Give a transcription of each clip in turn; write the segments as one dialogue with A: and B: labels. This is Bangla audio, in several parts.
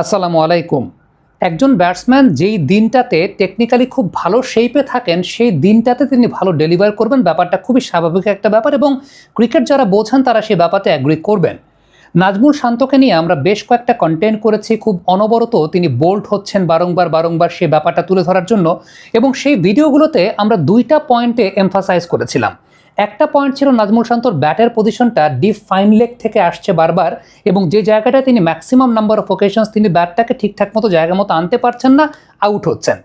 A: আসসালামু আলাইকুম। একজন ব্যাটসম্যান যেই দিনটাতে টেকনিক্যালি খুব ভালো শেপে থাকেন, সেই দিনটাতে তিনি ভালো ডেলিভার করবেন, ব্যাপারটা খুবই স্বাভাবিক একটা ব্যাপার এবং ক্রিকেট যারা বোঝেন তারা সেই ব্যাপারটা অ্যাগ্রি করবেন। নাজমুল শান্তকে নিয়ে আমরা বেশ কয়েকটা কন্টেন্ট করেছি, খুব অনবরত তিনি বোল্ড হচ্ছেন বারংবার সেই ব্যাপারটা তুলে ধরার জন্য, এবং সেই ভিডিওগুলোতে আমরা দুইটা পয়েন্টে এমফাসাইজ করেছিলাম। একটা পয়েন্ট ছিল নাজমুল শান্তর ব্যাটের পজিশনটা ডিপ ফাইন লেগ থেকে আসছে বারবার, এবং যে জায়গাটায় তিনি ম্যাক্সিমাম নাম্বার অফ ওকেশনস তিনি ব্যাটটাকে ঠিকঠাক মতো জায়গা মতো আনতে পারছেন না, আউট হচ্ছেন।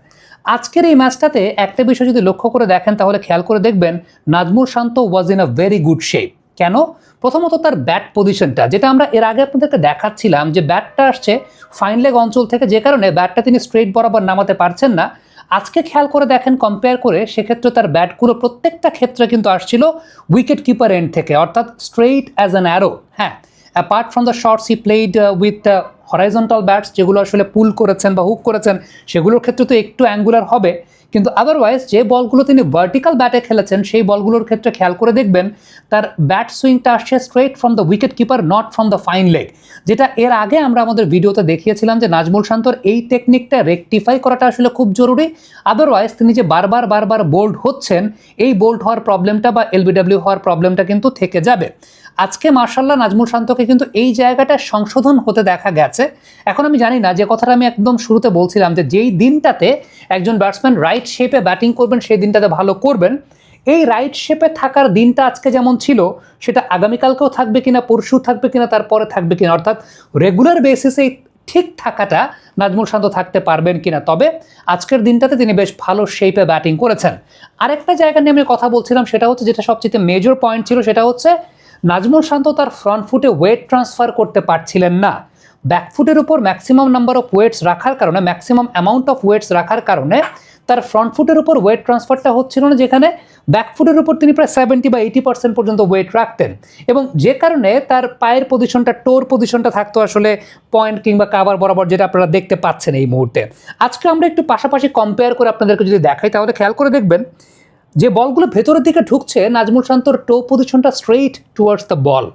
A: আজকের এই ম্যাচটাতে একটা বিষয় যদি লক্ষ্য করে দেখেন তাহলে খেয়াল করে দেখবেন Najmul Shanto was in a very good shape. কেন? প্রথমত তার ব্যাট পজিশনটা, যেটা আমরা এর আগে আপনাদেরকে দেখাচ্ছিলাম যে ব্যাটটা আসছে ফাইন লেগ অঞ্চল থেকে, যে কারণে ব্যাটটা তিনি স্ট্রেট বরাবর নামাতে পারছেন না। আজকে খেয়াল করে দেখেন, কম্পেয়ার করে, সেক্ষেত্রে তার ব্যাটগুলো প্রত্যেকটা ক্ষেত্রে কিন্তু আসছিল উইকেট কিপার এন্ড থেকে, অর্থাৎ স্ট্রেইট অ্যাজ অ্যান অ্যারো। হ্যাঁ, apart from the shorts he played with horizontal bats, যেগুলো আসলে পুল করেছেন বা হুক করেছেন, সেগুলোর ক্ষেত্রে তো একটু অ্যাঙ্গুলার হবে, কিন্তু আদারওয়াইজ যে বলগুলো তিনি ভার্টিক্যাল ব্যাটে খেলেছেন সেই বলগুলোর ক্ষেত্রে খেয়াল করে দেখবেন তার ব্যাট সুইংটা আসছে straight from the wicket keeper, not from the fine leg. যেটা এর আগে আমরা আমাদের ভিডিওতে দেখিয়েছিলাম যে নাজমুল শান্তর এই টেকনিকটা রেকটিফাই করাটা আসলে খুব জরুরি। আদারওয়াইজ তিনি যে বারবার বোল্ড হচ্ছেন, এই বোল্ড হওয়ার প্রবলেমটা বা এলবিডব্লিউ হওয়ার প্রবলেমটা কিন্তু থেকে যাবে। আজকে মার্শাল্লাহ নাজমুল শান্তকে কিন্তু এই জায়গাটা সংশোধন হতে দেখা গেছে। এখন আমি জানি না, যে কথাটা আমি একদম শুরুতে বলছিলাম যে যেই দিনটাতে একজন ব্যাটসম্যান রাইট শেপে ব্যাটিং করবেন সেই দিনটাতে ভালো করবেন, এই রাইট শেপে থাকার দিনটা আজকে যেমন ছিল, সেটা আগামীকালকেও থাকবে কিনা, পরশু থাকবে কিনা, তারপরে থাকবে কিনা, অর্থাৎ রেগুলার বেসিসে ঠিক থাকাটা নাজমুল শান্ত থাকতে পারবেন কিনা। তবে আজকের দিনটাতে তিনি বেশ ভালো শেপে ব্যাটিং করেছেন। আরেকটা জায়গা নিয়ে আমি কথা বলছিলাম, সেটা হচ্ছে, যেটা সবচেয়ে মেজর পয়েন্ট ছিল, সেটা হচ্ছে নাজমুল শান্ত তার ফ্রন্ট ফুটে ওয়েট ট্রান্সফার করতে পারছিলেন না। ব্যাকফুটের উপর ম্যাক্সিমাম নাম্বার অফ ওয়েটস রাখার কারণে, ম্যাক্সিমাম অ্যামাউন্ট অফ ওয়েটস রাখার কারণে তার ফ্রন্ট ফুটের উপর ওয়েট ট্রান্সফারটা হচ্ছিল না, যেখানে ব্যাকফুটের উপর তিনি প্রায় 70 বা 80% পর্যন্ত ওয়েট রাখতেন, এবং যে কারণে তার পায়ের পজিশনটা, টোর পজিশনটা থাকতো আসলে পয়েন্ট কিংবা কাভার বরাবর, যেটা আপনারা দেখতে পাচ্ছেন এই মুহূর্তে। আজকে আমরা একটু পাশাপাশি কম্পেয়ার করে আপনাদেরকে যদি দেখাই তাহলে খেয়াল করে দেখবেন যে বলগুলো ভেতরের দিকে ঢুকছে, নাজমুল শান্তর টো পজিশনটা স্ট্রেইট টুয়ার্ডস দ্য বল,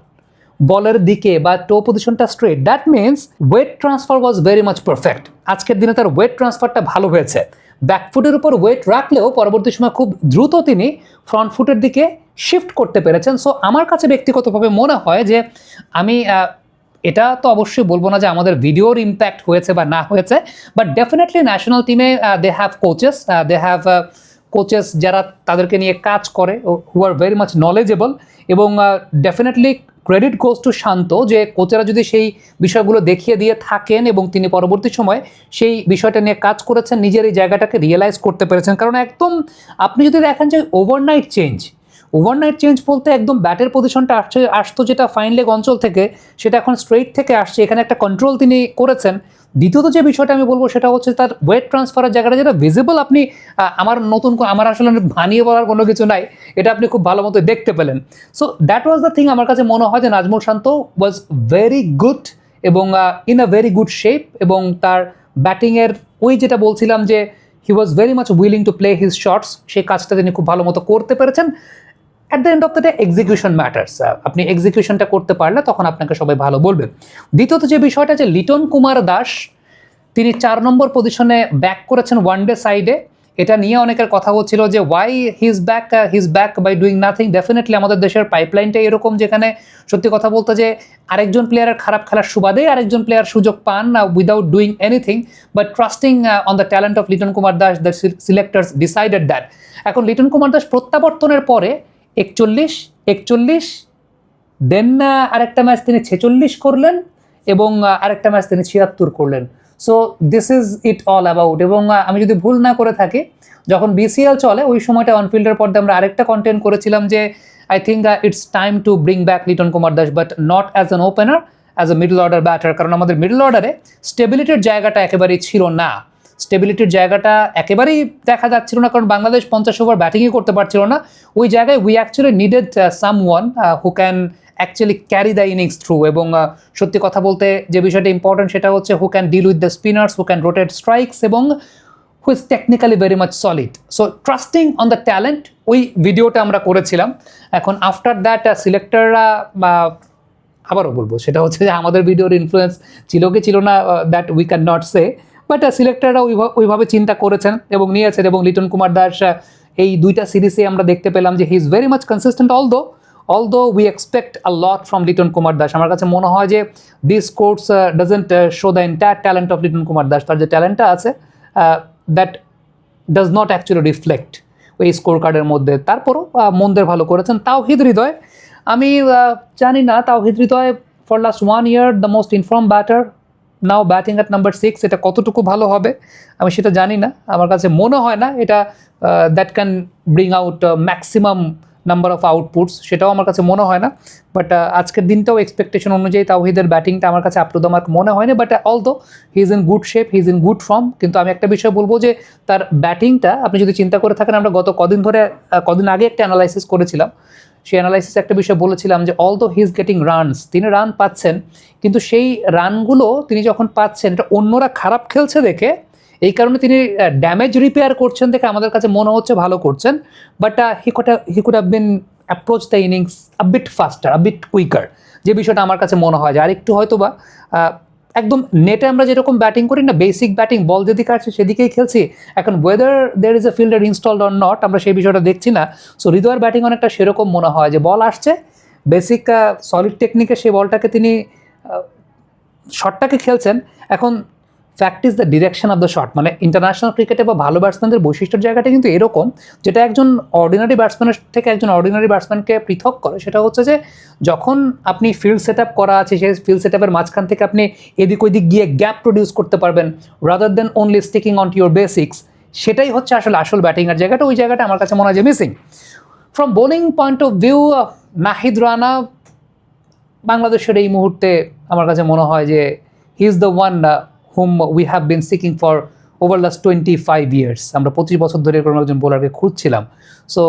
A: বলের দিকে বা টো পজিশনটা straight, that means weight transfer was very much perfect. আজকের দিনে তার ওয়েট ট্রান্সফারটা ভালো হয়েছে। ব্যাকফুটের উপর ওয়েট রাখলেও পরবর্তী সময় খুব দ্রুত তিনি ফ্রন্ট ফুটের দিকে শিফট করতে পেরেছেন। সো আমার কাছে ব্যক্তিগতভাবে মনে হয় যে, আমি এটা তো অবশ্যই বলবো না যে আমাদের ভিডিওর ইম্প্যাক্ট হয়েছে বা না হয়েছে, বাট ডেফিনেটলি ন্যাশনাল টিমে দে হ্যাভ কোচেস যারা তাদেরকে নিয়ে কাজ করে, হু আর ভেরি মাচ নলেজেবল, এবং ডেফিনেটলি ক্রেডিট গোজ টু শান্ত, যে কোচেরা যদি সেই বিষয়গুলো দেখিয়ে দিয়ে থাকেন এবং তিনি পরবর্তী সময় সেই বিষয়টা নিয়ে কাজ করেছেন, নিজের এই জায়গাটাকে রিয়েলাইজ করতে পেরেছেন। কারণ একদম আপনি যদি দেখেন যে ওভারনাইট চেঞ্জ বলতে একদম ব্যাটের পজিশনটা আসতো যেটা ফাইন লেগ অঞ্চল থেকে, সেটা এখন স্ট্রেইট থেকে আসছে, এখানে একটা কন্ট্রোল তিনি করেছেন। দ্বিতীয়ত যে বিষয়টা আমি বলবো সেটা হচ্ছে তার ওয়েট ট্রান্সফারের জায়গাটা যেটা ভিজিবল, আপনি আমার আসলে বানিয়ে বলার কোনো কিছু নাই, এটা আপনি খুব ভালো মতো দেখতে পেলেন। So that was the thing. আমার কাছে মনে হয় যে Najmul Shanto was very good এবং in a very good shape, এবং তার ব্যাটিংয়ের ওই যেটা বলছিলাম যে he was very much willing to play his shots, সেই কাজটা তিনি খুব ভালো মতো করতে পেরেছেন। At the end of the day execution matters. আপনি এক্সিকিউশনটা করতে পারলে তখন আপনাকে সবাই ভালো বলবে। দ্বিতীয়ত যে বিষয়টা, যে লিটন কুমার দাস তিনি 4 নম্বর পজিশনে ব্যাক করেছেন ওয়ানডে সাইডে, এটা নিয়ে অনেকের কথা হচ্ছিল যে why his back by doing nothing. Definitely আমাদের দেশের পাইপলাইনটাই এরকম, যেখানে সত্যি কথা বলতে যে আরেকজন প্লেয়ারের খারাপ খেলার সুবাদেই আরেকজন প্লেয়ার সুযোগ পান না, without doing anything but trusting on the talent of Liton Kumar Das, the selectors decided that. এখন লিটন কুমার দাস প্রত্যাবর্তনের পরে 41, দেন আরেকটা ম্যাচ তিনি 46 করলেন, এবং আরেকটা ম্যাচ তিনি 76 করলেন। So this is it all about. এবং আমি যদি ভুল না করে থাকি, যখন বিসিএল চলে ওই সময়টা অনফিল্ডের পর্দে আমরা আরেকটা কন্টেন্ট করেছিলাম যে I think it's time to bring back Liton Kumar Das, but not as an opener, as a middle order batter. কারণ আমাদের মিডল অর্ডারে স্টেবিলিটির জায়গাটা একেবারেই ছিল না, স্টেবিলিটির জায়গাটা একেবারেই দেখা যাচ্ছিল না, কারণ বাংলাদেশ 50 ওভার ব্যাটিংই করতে পারছিল না। ওই জায়গায় we actually needed someone who can actually carry the innings through. এবং সত্যি কথা বলতে যে বিষয়টা ইম্পর্টেন্ট সেটা হচ্ছে who can deal with the spinners, who can rotate strikes, এবং who is technically very much solid. So trusting on the talent, ওই ভিডিওটা আমরা করেছিলাম। এখন আফটার দ্যাট সিলেক্টররা আবারও বলবো সেটা হচ্ছে যে আমাদের ভিডিওর ইনফ্লুয়েন্স ছিল কি ছিল না, that we can not say, but সিলেক্টররা ওইভাবে চিন্তা করেছেন এবং নিয়েছেন। এবং লিটন কুমার দাস এই দুইটা সিরিজে আমরা দেখতে পেলাম যে he is very much consistent, although we expect a lot from Liton Kumar Das. আমার কাছে মনে হয় যে this course doesn't show the entire talent of Liton Kumar Das. তার যে ট্যালেন্টটা আছে that does not actually reflect ওই স্কোর কার্ডের মধ্যে। তারপরও মন্দের ভালো করেছেন। তাওহিদ হৃদয়, আমি জানি না Towhid Hridoy for last 1 year the most in form batter, now batting at number 6, এটা কতটুকু ভালো হবে আমি সেটা জানি না। আমার কাছে মনে হয় না এটা that can bring out maximum number of outputs, সেটাও আমার কাছে মনে হয় না। বাট আজকের দিনটাও এক্সপেকটেশন অনুযায়ী তাওহিদের ব্যাটিংটা আমার কাছে আপ টু দ্য মার্ক মনে হয়নি। But although he is in good shape, he is in good form. কিন্তু আমি একটা বিষয় বলবো যে তার ব্যাটিংটা আপনি যদি চিন্তা করে থাকেন, আমরা গত কদিন আগে একটা অ্যানালাইসিস করেছিলাম, সেই অ্যানালাইসিস একটা বিষয় বলেছিলাম যে although he is getting runs, তিনি রান পাচ্ছেন, কিন্তু সেই রানগুলো তিনি যখন পাচ্ছেন এটা অন্যরা খারাপ খেলছে দেখে, এই কারণে তিনি ড্যামেজ রিপেয়ার করছেন দেখে আমাদের কাছে মনে হচ্ছে ভালো করছেন। But he could have been approach the innings a bit faster, a bit quicker, যে বিষয়টা আমার কাছে মনে হয় যে আরেকটু হয়তো বা একদম নেটে আমরা যেরকম ব্যাটিং করি না, বেসিক ব্যাটিং, বল যেদিকে আসছে সেদিকেই খেলছি। এখন weather there is a fielder installed or not, আমরা সেই বিষয়টা দেখছি না। সো হৃদয়ের ব্যাটিং অনেকটা সেরকম মনে হয় যে বল আসছে, বেসিক সলিড টেকনিকে সেই বলটাকে তিনি শটটাকে খেলছেন। এখন fact is the direction of the shot, মানে ইন্টারন্যাশনাল ক্রিকেটে বা ভালো ব্যাটসম্যানদের বৈশিষ্ট্যের জায়গাটা কিন্তু এরকম, যেটা একজন অর্ডিনারি ব্যাটসম্যানের থেকে একজন অর্ডিনারি ব্যাটসম্যানকে পৃথক করে, সেটা হচ্ছে যে যখন আপনি ফিল্ড সেট আপ করা আছে, সেই ফিল্ড সেট আপের মাঝখান থেকে আপনি এদিক ওইদিক গিয়ে গ্যাপ প্রডিউস করতে পারবেন rather then only sticking on to your basics, সেটাই হচ্ছে আসলে আসল ব্যাটিংয়ের জায়গাটা। ওই জায়গাটা আমার কাছে মনে হয় যে missing. From bowling point of view, Nahid Rana বাংলাদেশের এই মুহূর্তে আমার কাছে মনে হয় যে he is the one whom we have been seeking for over last 25 years. আমরা 25 বছর ধরে কোনো একজন বোলারকে খুঁজছিলাম। সো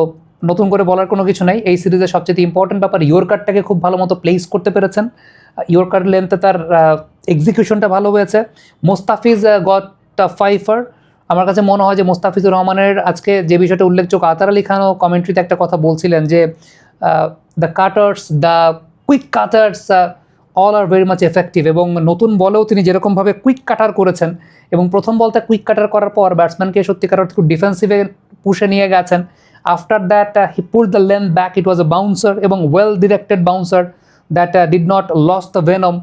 A: নতুন করে বলার কোনো কিছু নাই। এই সিরিজের সবচেয়ে ইম্পর্টেন্ট ব্যাপার ইয়র্কারটাকে খুব ভালো মতো প্লেস করতে পেরেছেন। ইয়র্কার লেন্থে তার এক্সিকিউশনটা ভালো হয়েছে। Mustafiz got fifer. আমার কাছে মনে হয় যে মোস্তাফিজুর রহমানের আজকে যে বিষয়টা উল্লেখযোগ্য, আতার আলী খানও কমেন্ট্রিতে একটা কথা বলছিলেন যে the cutters, the quick cutters all are very much effective. এবং নতুন বলেও তিনি যেরকমভাবে কুইক কাটার করেছেন এবং প্রথম বলটা কুইক কাটার করার পর ব্যাটসম্যানকে সত্যিকার অর্থে খুব ডিফেন্সিভে পুষে নিয়ে গেছেন। After that he pulled the length back, it was a bouncer এবং well directed bouncer that did not loss the venom.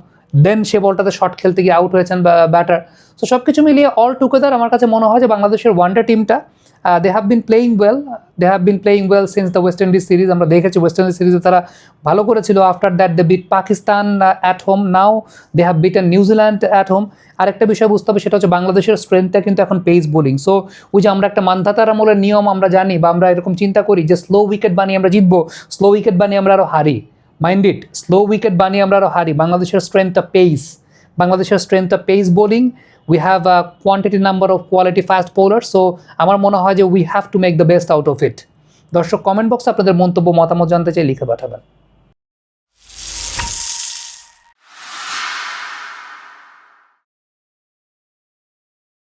A: Then সে বলটাতে শট খেলতে গিয়ে আউট হয়েছেন ব্যাটার। সো সব কিছু মিলিয়ে অল টুগেদার আমার কাছে মনে হয় যে বাংলাদেশের ওয়ানডে টিমটা they have been playing well since the West Indies series. আমরা দেখেছি ওয়েস্ট ইন্ডিজ সিরিজে তারা ভালো করেছিল। After that they beat Pakistan at home, now they have beaten New Zealand at home. আরেকটা বিষয় বুঝতে হবে, সেটা হচ্ছে বাংলাদেশের স্ট্রেংথটা কিন্তু এখন পেস বোলিং। সো ওই যে আমরা একটা মান্ধাতার আমলের নিয়ম আমরা জানি বা আমরা এরকম চিন্তা করি যে স্লো উইকেট বানিয়ে আমরা জিতবো, স্লো উইকেট বানিয়ে আমরা আরও হারি। মাইন্ড ইট, স্লো উইকেট বানিয়ে আমরা আরও হারি। বাংলাদেশের স্ট্রেংথটা pace bowling. We have a quantity number of quality fast bowlers, so আমার মনে হয় যে we have to make the best out of it. দর্শক কমেন্ট বক্সে আপনাদের মন্তব্য মতামত জানতে চাই, লিখে পাঠাবেন।